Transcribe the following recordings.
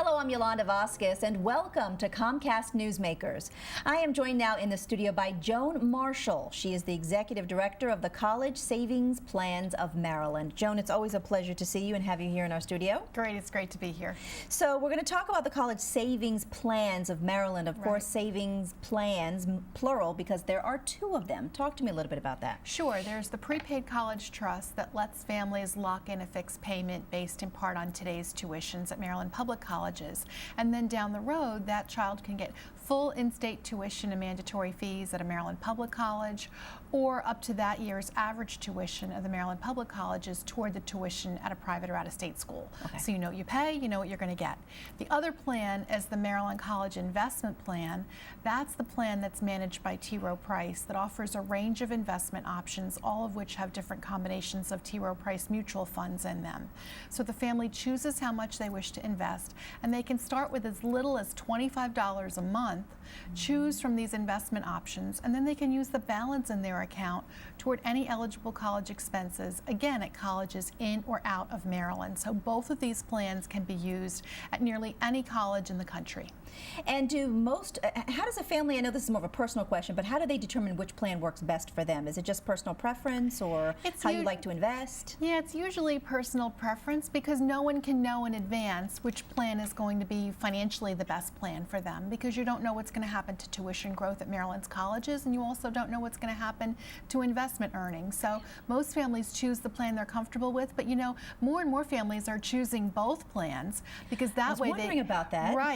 Hello, I'm Yolanda Vazquez, and welcome to Comcast Newsmakers. I am joined now in the studio by Joan Marshall. She is the Executive Director of the College Savings Plans of Maryland. Joan, it's always a pleasure to see you and have you here in our studio. Great, it's great to be here. So we're going to talk about the College Savings Plans of Maryland. Of course, savings plans, plural, because there are two of them. Talk to me a little bit about that. Sure, there's the Prepaid College Trust that lets families lock in a fixed payment based in part on today's tuitions at Maryland Public Colleges. And then down the road, that child can get full in-state tuition and mandatory fees at a Maryland Public College, or up to that year's average tuition of the Maryland Public Colleges toward the tuition at a private or out-of-state school. Okay. So you know what you pay, you know what you're going to get. The other plan is the Maryland College Investment Plan. That's the plan that's managed by T. Rowe Price that offers a range of investment options, all of which have different combinations of T. Rowe Price mutual funds in them. So the family chooses how much they wish to invest, and they can start with as little as $25 a month, choose from these investment options, and then they can use the balance in their account toward any eligible college expenses, again at colleges in or out of Maryland. So both of these plans can be used at nearly any college in the country. And how does a family, I know this is more of a personal question, but how do they determine which plan works best for them? Is it just personal preference, or how you like to invest? Yeah, it's usually personal preference, because no one can know in advance which plan is going to be financially the best plan for them, because you don't know what's going to happen to tuition growth at Maryland's colleges, and you also don't know what's going to happen to investment earnings. So most families choose the plan they're comfortable with, but you know, more and more families are choosing both plans, because that way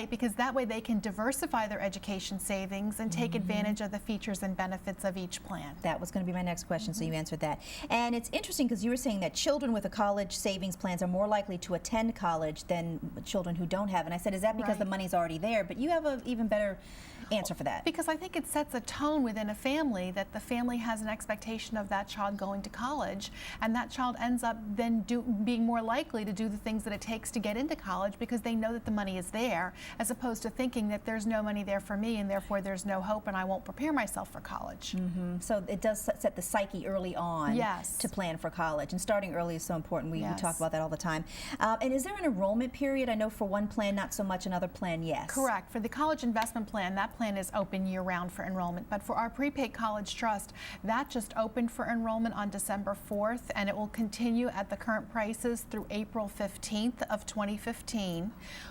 because that way they can diversify their education savings and take advantage of the features and benefits of each plan. That was going to be my next question, so you answered that. And it's interesting because you were saying that children with a college savings plans are more likely to attend college than children who don't have. And I said, is that because the money's already there? But you have an even better answer for that. Because I think it sets a tone within a family that the family has an expectation of that child going to college, and that child ends up then being more likely to do the things that it takes to get into college, because they know that the money is there, as opposed to thinking that there's no money there for me and therefore there's no hope and I won't prepare myself for college. So it does set the psyche early on to plan for college, and starting early is so important. We talk about that all the time. And is there an enrollment period? I know for one plan not so much, another plan yes. Correct. For the college investment plan, that plan is open year-round for enrollment, but for our Prepaid College Trust, that just opened for enrollment on December 4th, and it will continue at the current prices through April 15th of 2015,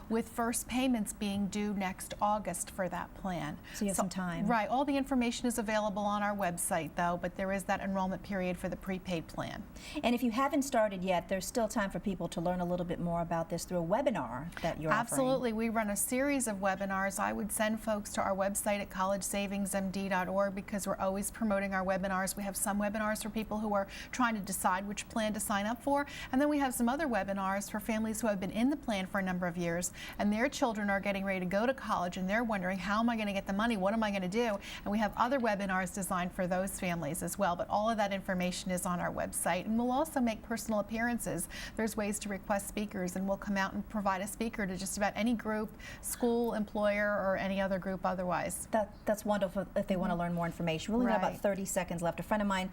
with first payments being due next August for that plan. So you have some time. Right. All the information is available on our website, though, but there is that enrollment period for the prepaid plan. And if you haven't started yet, there's still time for people to learn a little bit more about this through a webinar that you're offering. Absolutely. We run a series of webinars. I would send folks to our website at collegesavingsmd.org, because we're always promoting our webinars. We have some webinars for people who are trying to decide which plan to sign up for, and then we have some other webinars for families who have been in the plan for a number of years and their children are getting ready to go to college and they're wondering, how am I going to get the money? What am I going to do? And we have other webinars designed for those families as well, but all of that information is on our website. And we'll also make personal appearances. There's ways to request speakers, and we'll come out and provide a speaker to just about any group, school, employer, or any other group otherwise. That's wonderful if they want to learn more information. We only have about 30 seconds left. A friend of mine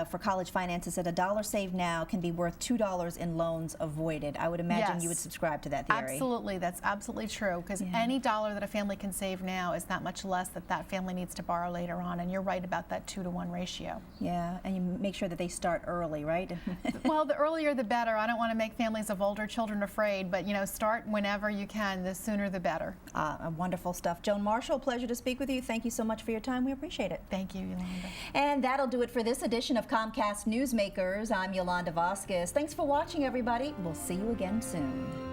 for college finance said $1 saved now can be worth $2 in loans avoided. I would imagine you would subscribe to that theory. Absolutely. That's absolutely true, because any dollar that a family can save now is that much less that family needs to borrow later on, and you're right about that 2-to-1 ratio. Yeah, and you make sure that they start early, right? Well, the earlier the better. I don't want to make families of older children afraid, but you know, start whenever you can. The sooner the better. Wonderful stuff. Joan Marshall, pleasure to speak with you. Thank you so much for your time. We appreciate it. Thank you, Yolanda. And that'll do it for this edition of Comcast Newsmakers. I'm Yolanda Vazquez. Thanks for watching, everybody. We'll see you again soon.